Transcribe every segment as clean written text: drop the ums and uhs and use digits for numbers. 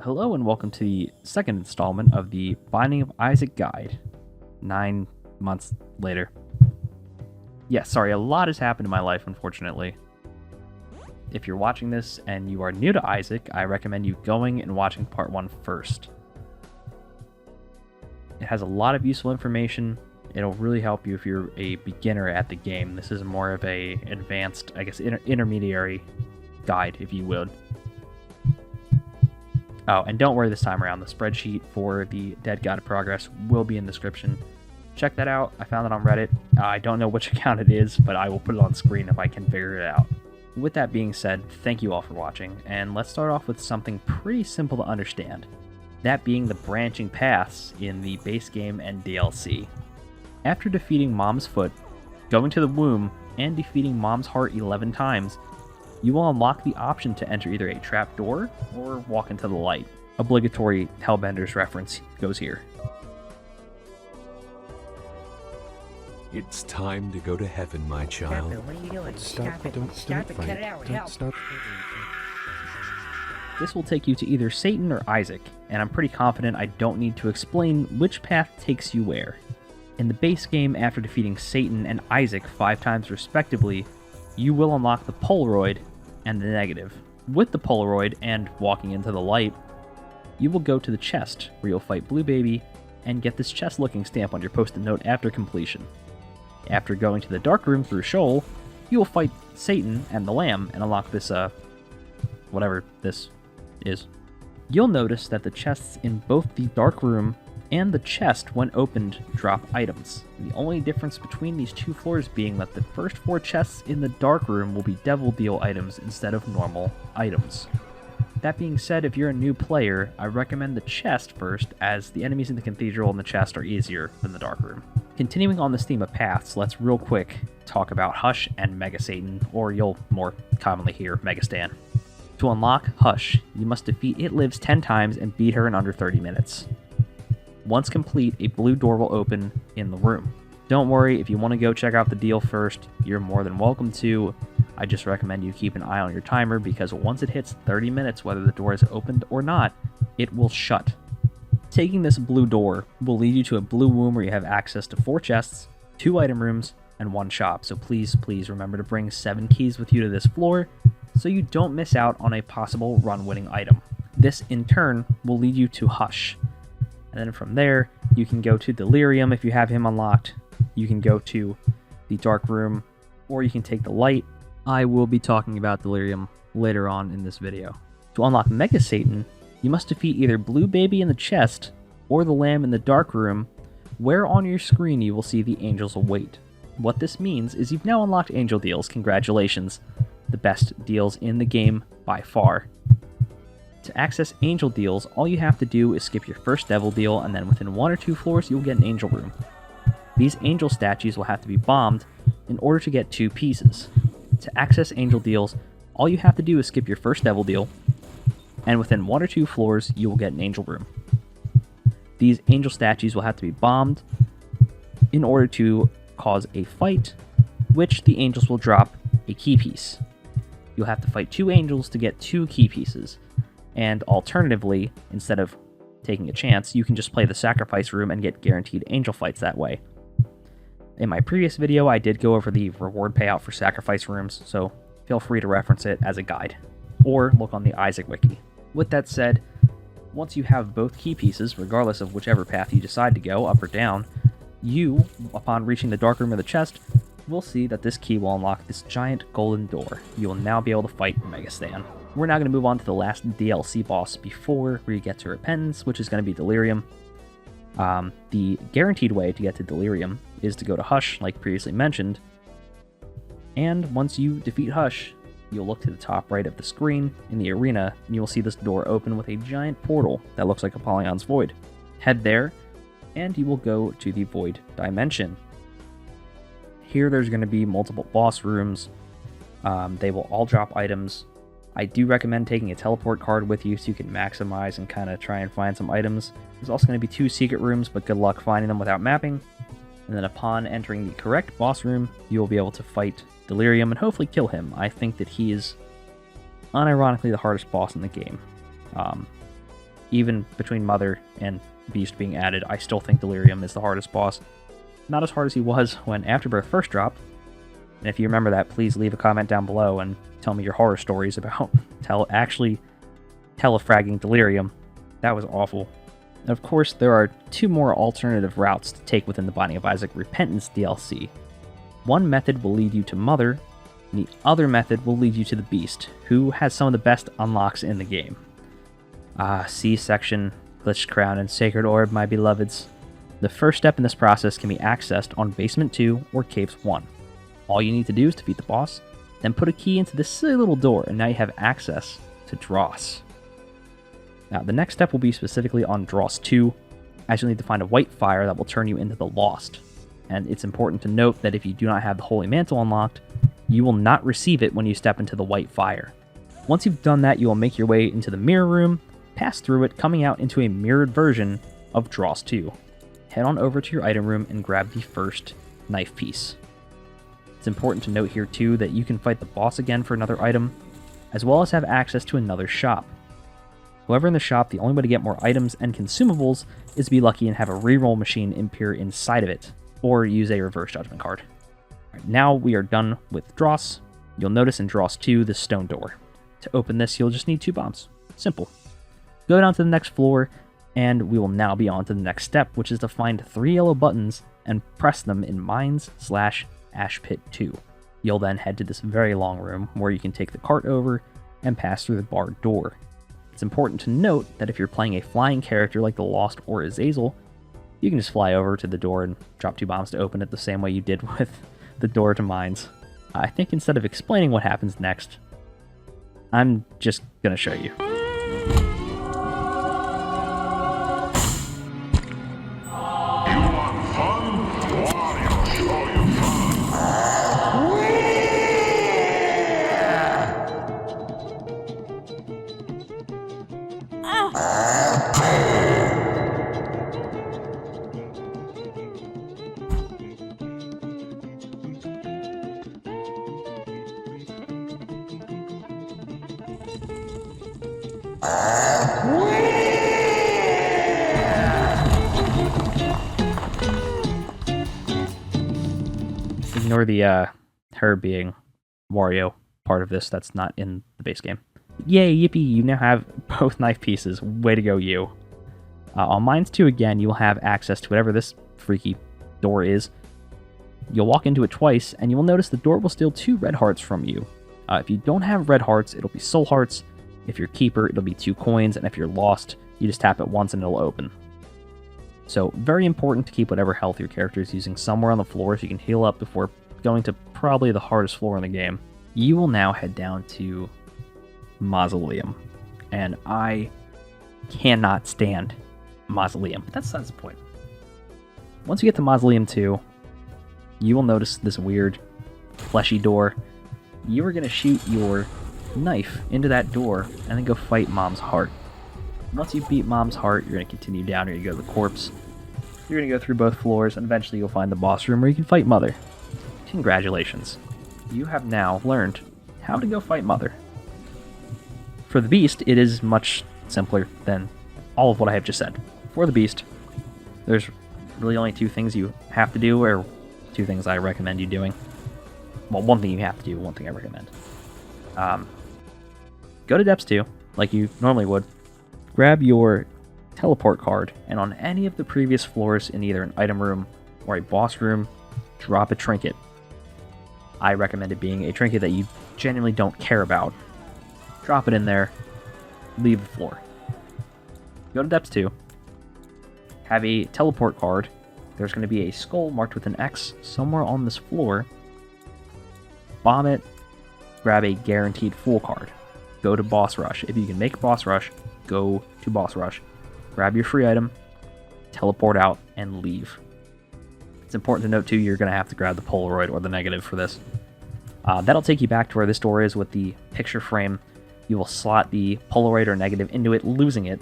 Hello and welcome to the second installment of the Binding of Isaac guide. 9 months later. Yeah, sorry, a lot has happened in my life, unfortunately. If you're watching this and you are new to Isaac, I recommend you going and watching part 1 first. It has a lot of useful information. It'll really help you if you're a beginner at the game. This is more of a advanced, I guess, intermediary guide, if you would. Oh, and don't worry this time around, the spreadsheet for the Dead God of Progress will be in the description. Check that out. I found it on Reddit. I don't know which account it is, but I will put it on screen if I can figure it out. With that being said, thank you all for watching, and let's start off with something pretty simple to understand. That being the branching paths in the base game and DLC. After defeating Mom's Foot, going to the Womb, and defeating Mom's Heart 11 times, you will unlock the option to enter either a trapdoor or walk into the light. Obligatory Hellbenders reference goes here. It's time to go to heaven, my child. What are you doing? Stop it, Stop it, cut it out, help. Stop. This will take you to either Satan or Isaac, and I'm pretty confident I don't need to explain which path takes you where. In the base game, after defeating Satan and Isaac 5 times respectively, you will unlock the Polaroid and the negative. With the Polaroid and walking into the light, you will go to the chest, where you'll fight Blue Baby and get this chest-looking stamp on your post-it note after completion. After going to the dark room through Shoal, you will fight Satan and the Lamb and unlock this, whatever this is. You'll notice that the chests in both the dark room and the chest, when opened, drop items. The only difference between these two floors being that the first 4 chests in the dark room will be Devil Deal items instead of normal items. That being said, if you're a new player, I recommend the chest first, as the enemies in the cathedral and the chest are easier than the dark room. Continuing on this theme of paths, let's real quick talk about Hush and Megastan, or you'll more commonly hear Megastan. To unlock Hush, you must defeat It Lives 10 times and beat her in under 30 minutes. Once complete, a blue door will open in the room. Don't worry, if you want to go check out the deal first, you're more than welcome to. I just recommend you keep an eye on your timer, because once it hits 30 minutes, whether the door is opened or not, it will shut. Taking this blue door will lead you to a blue womb where you have access to 4 chests, 2 item rooms, and 1 shop. So please remember to bring 7 keys with you to this floor, so you don't miss out on a possible run-winning item. This, in turn, will lead you to Hush. And then from there, you can go to Delirium if you have him unlocked. You can go to the dark room, or you can take the light. I will be talking about Delirium later on in this video. To unlock Megastan, you must defeat either Blue Baby in the chest or the Lamb in the dark room, where on your screen you will see the Angels Await. What this means is you've now unlocked Angel Deals. Congratulations. The best deals in the game by far. To access Angel Deals, all you have to do is skip your first Devil Deal, and then within 1 or 2 floors you'll get an Angel Room. These Angel statues will have to be bombed in order to get 2 pieces. To access Angel Deals, all you have to do is skip your first Devil Deal, and within 1 or 2 floors you will get an Angel Room. These Angel statues will have to be bombed in order to cause a fight, which the Angels will drop a key piece. You'll have to fight 2 Angels to get 2 key pieces. And alternatively, instead of taking a chance, you can just play the sacrifice room and get guaranteed angel fights that way. In my previous video, I did go over the reward payout for sacrifice rooms, so feel free to reference it as a guide, or look on the Isaac wiki. With that said, once you have both key pieces, regardless of whichever path you decide to go, up or down, you, upon reaching the dark room or the chest, will see that this key will unlock this giant golden door. You will now be able to fight Megastan. We're now going to move on to the last DLC boss before we get to Repentance, which is going to be Delirium. The guaranteed way to get to Delirium is to go to Hush, like previously mentioned. And once you defeat Hush, you'll look to the top right of the screen in the arena, and you will see this door open with a giant portal that looks like Apollyon's Void. Head there, and you will go to the Void Dimension. Here there's going to be multiple boss rooms. They will all drop items. I do recommend taking a teleport card with you so you can maximize and kind of try and find some items. There's also going to be 2 secret rooms, but good luck finding them without mapping. And then upon entering the correct boss room, you will be able to fight Delirium and hopefully kill him. I think that he is unironically the hardest boss in the game. even between Mother and Beast being added, I still think Delirium is the hardest boss. Not as hard as he was when Afterbirth first dropped. And if you remember that, please leave a comment down below and tell me your horror stories about actually telefragging Delirium. That was awful. And of course, there are 2 more alternative routes to take within the Binding of Isaac Repentance DLC. One method will lead you to Mother, and the other method will lead you to the Beast, who has some of the best unlocks in the game. C-section, Glitched Crown, and Sacred Orb, my beloveds. The first step in this process can be accessed on Basement 2 or Caves 1. All you need to do is defeat the boss, then put a key into this silly little door, and now you have access to Dross. Now, the next step will be specifically on Dross 2, as you'll need to find a white fire that will turn you into the Lost. And it's important to note that if you do not have the Holy Mantle unlocked, you will not receive it when you step into the white fire. Once you've done that, you will make your way into the Mirror Room, pass through it, coming out into a mirrored version of Dross 2. Head on over to your item room and grab the first knife piece. It's important to note here too that you can fight the boss again for another item, as well as have access to another shop. However, in the shop, the only way to get more items and consumables is to be lucky and have a reroll machine appear inside of it, or use a reverse judgment card. Right, now we are done with Dross. You'll notice in Dross 2 the stone door. To open this, you'll just need 2 bombs. Simple. Go down to the next floor, and we will now be on to the next step, which is to find 3 yellow buttons and press them in Mines/Ash Pit 2. You'll then head to this very long room where you can take the cart over and pass through the barred door. It's important to note that if you're playing a flying character like the Lost or Azazel, you can just fly over to the door and drop 2 bombs to open it the same way you did with the door to Mines. I think instead of explaining what happens next, I'm just gonna show you. Ignore the her being Wario part of this that's not in the base game. Yay, yippee, you now have both knife pieces. Way to go, you. On Mines 2 again, you will have access to whatever this freaky door is. You'll walk into it twice, and you will notice the door will steal 2 red hearts from you. If you don't have red hearts, it'll be soul hearts. If you're Keeper, it'll be 2 coins, and if you're Lost, you just tap it once and it'll open. So, very important to keep whatever health your character is using somewhere on the floor so you can heal up before going to probably the hardest floor in the game. You will now head down to Mausoleum, and I cannot stand Mausoleum, but that's the point. Once you get to Mausoleum 2, you will notice this weird fleshy door. You are going to shoot your knife into that door and then go fight Mom's heart. Once you beat Mom's heart, you're going to continue down here. You go to the corpse. You're going to go through both floors, and eventually you'll find the boss room where you can fight Mother. Congratulations. You have now learned how to go fight Mother. For the Beast, it is much simpler than all of what I have just said. For the Beast, there's really only 2 things you have to do, or 2 things I recommend you doing. Well, 1 thing you have to do, 1 thing I recommend. Go to Depths 2, like you normally would. Grab your teleport card, and on any of the previous floors in either an item room or a boss room, drop a trinket. I recommend it being a trinket that you genuinely don't care about. Drop it in there, leave the floor. Go to Depths 2, have a teleport card. There's going to be a skull marked with an X somewhere on this floor. Bomb it, grab a guaranteed full card. Go to Boss Rush. If you can make Boss Rush, go to Boss Rush. Grab your free item, teleport out, and leave. It's important to note too, you're going to have to grab the Polaroid or the negative for this. That'll take you back to where this door is with the picture frame. You will slot the Polaroid or negative into it, losing it,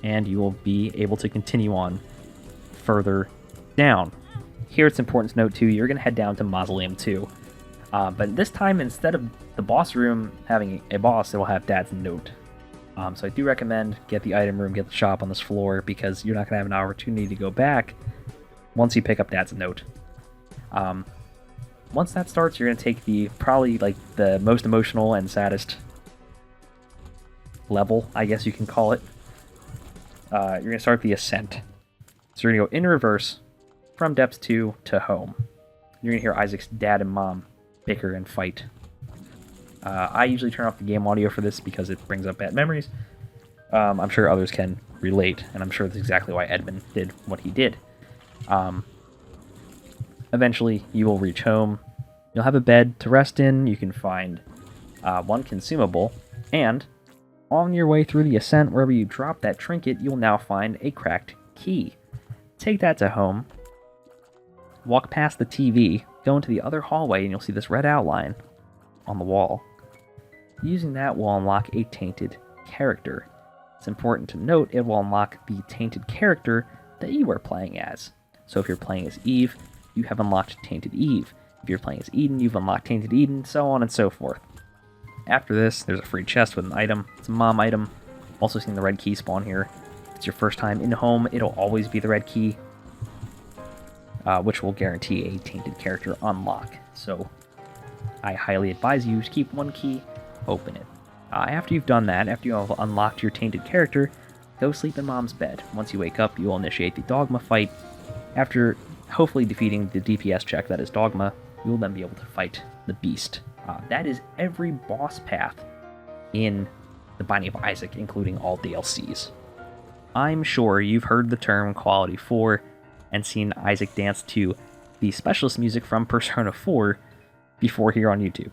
and you will be able to continue on further down. Here it's important to note too, you're going to head down to Mausoleum 2. But this time, instead of the boss room having a boss, it will have Dad's note. So I do recommend get the item room, get the shop on this floor, because you're not going to have an opportunity to go back once you pick up Dad's note. Once that starts, you're going to take the probably like the most emotional and saddest level, I guess you can call it. You're going to start the ascent. So you're going to go in reverse from depths 2 to home. You're going to hear Isaac's dad and mom bicker and fight. I usually turn off the game audio for this because it brings up bad memories. I'm sure others can relate, and I'm sure that's exactly why Edmund did what he did. Eventually, you will reach home. You'll have a bed to rest in. You can find one consumable, and on your way through the ascent, wherever you drop that trinket, you'll now find a cracked key. Take that to home. Walk past the TV, go into the other hallway, and you'll see this red outline on the wall. Using that will unlock a tainted character. It's important to note it will unlock the tainted character that you are playing as. So if you're playing as Eve, you have unlocked Tainted Eve. If you're playing as Eden, you've unlocked Tainted Eden, so on and so forth. After this, there's a free chest with an item. It's a mom item. Also seeing the red key spawn here. If it's your first time in home, it'll always be the red key, which will guarantee a tainted character unlock. So I highly advise you to keep one key, open it. After you've done that, after you have unlocked your tainted character, go sleep in mom's bed. Once you wake up, you will initiate the dogma fight. After hopefully defeating the DPS check that is dogma, you will then be able to fight the beast. That is every boss path in the Binding of Isaac, including all DLCs. I'm sure you've heard the term Quality 4 and seen Isaac dance to the specialist music from Persona 4 before here on YouTube.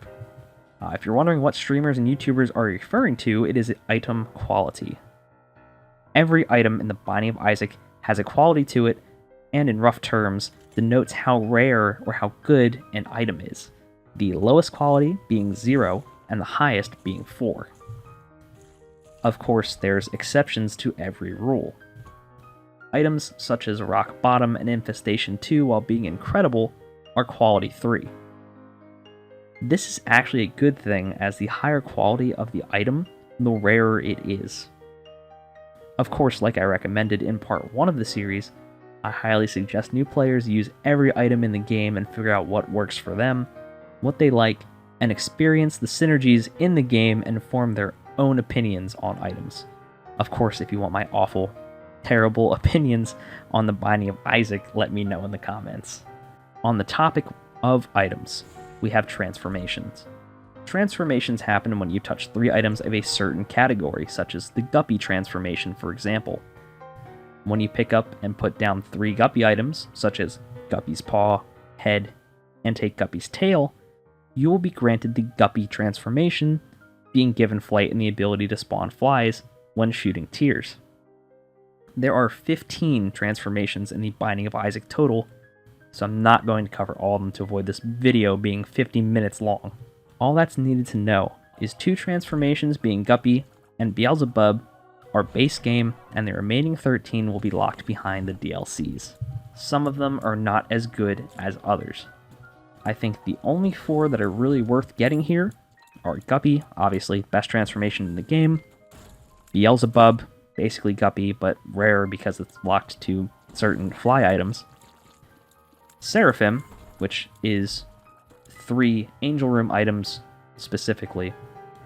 If you're wondering what streamers and YouTubers are referring to, it is item quality. Every item in the Binding of Isaac has a quality to it, and in rough terms, denotes how rare or how good an item is. The lowest quality being 0, and the highest being 4. Of course, there's exceptions to every rule. Items such as Rock Bottom and Infestation 2, while being incredible, are quality 3. This is actually a good thing, as the higher quality of the item, the rarer it is. Of course, like I recommended in part 1 of the series, I highly suggest new players use every item in the game and figure out what works for them, what they like, and experience the synergies in the game and form their own opinions on items. Of course, if you want my awful, terrible opinions on the Binding of Isaac, let me know in the comments. On the topic of items, we have transformations. Transformations happen when you touch 3 items of a certain category, such as the Guppy transformation, for example. When you pick up and put down 3 Guppy items, such as Guppy's paw, head, and take Guppy's tail, you will be granted the Guppy transformation, being given flight and the ability to spawn flies when shooting tears. There are 15 transformations in the Binding of Isaac total, so I'm not going to cover all of them to avoid this video being 50 minutes long. All that's needed to know is 2 transformations, being Guppy and Beelzebub, are base game, and the remaining 13 will be locked behind the DLCs. Some of them are not as good as others. I think the only 4 that are really worth getting here are Guppy, obviously best transformation in the game, Beelzebub, basically Guppy, but rare because it's locked to certain fly items, Seraphim, which is 3 Angel Room items specifically,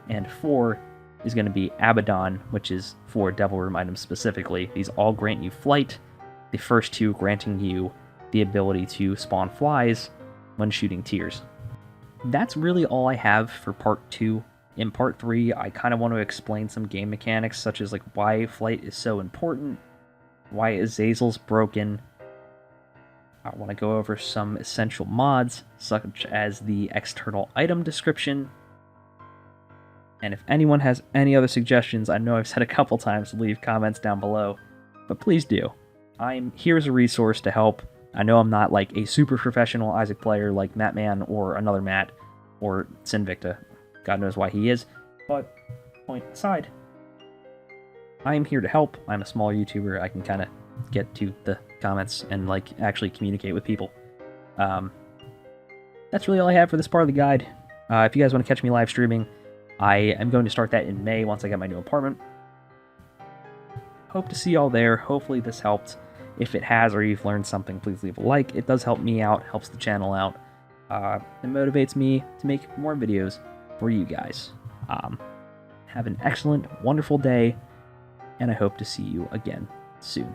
and 4 is going to be Abaddon, which is 4 Devil Room items specifically. These all grant you flight, the first 2 granting you the ability to spawn flies when shooting tears. That's really all I have for part 2. In part 3, I kind of want to explain some game mechanics, such as like why flight is so important, why Azazel's broken. I want to go over some essential mods, such as the external item description. And if anyone has any other suggestions, I know I've said a couple times to leave comments down below, but please do. I'm here as a resource to help. I know I'm not like a super professional Isaac player like Mattman or another Matt or Sinvicta. God knows why he is, but point aside, I am here to help. I'm a small YouTuber. I can kind of get to the comments and like actually communicate with people. That's really all I have for this part of the guide. If you guys want to catch me live streaming, I am going to start that in May once I get my new apartment. hope to see y'all there. Hopefully this helped. If it has, or you've learned something, please leave a like. It does help me out, helps the channel out. It motivates me to make more videos for you guys. Have an excellent, wonderful day, and I hope to see you again soon.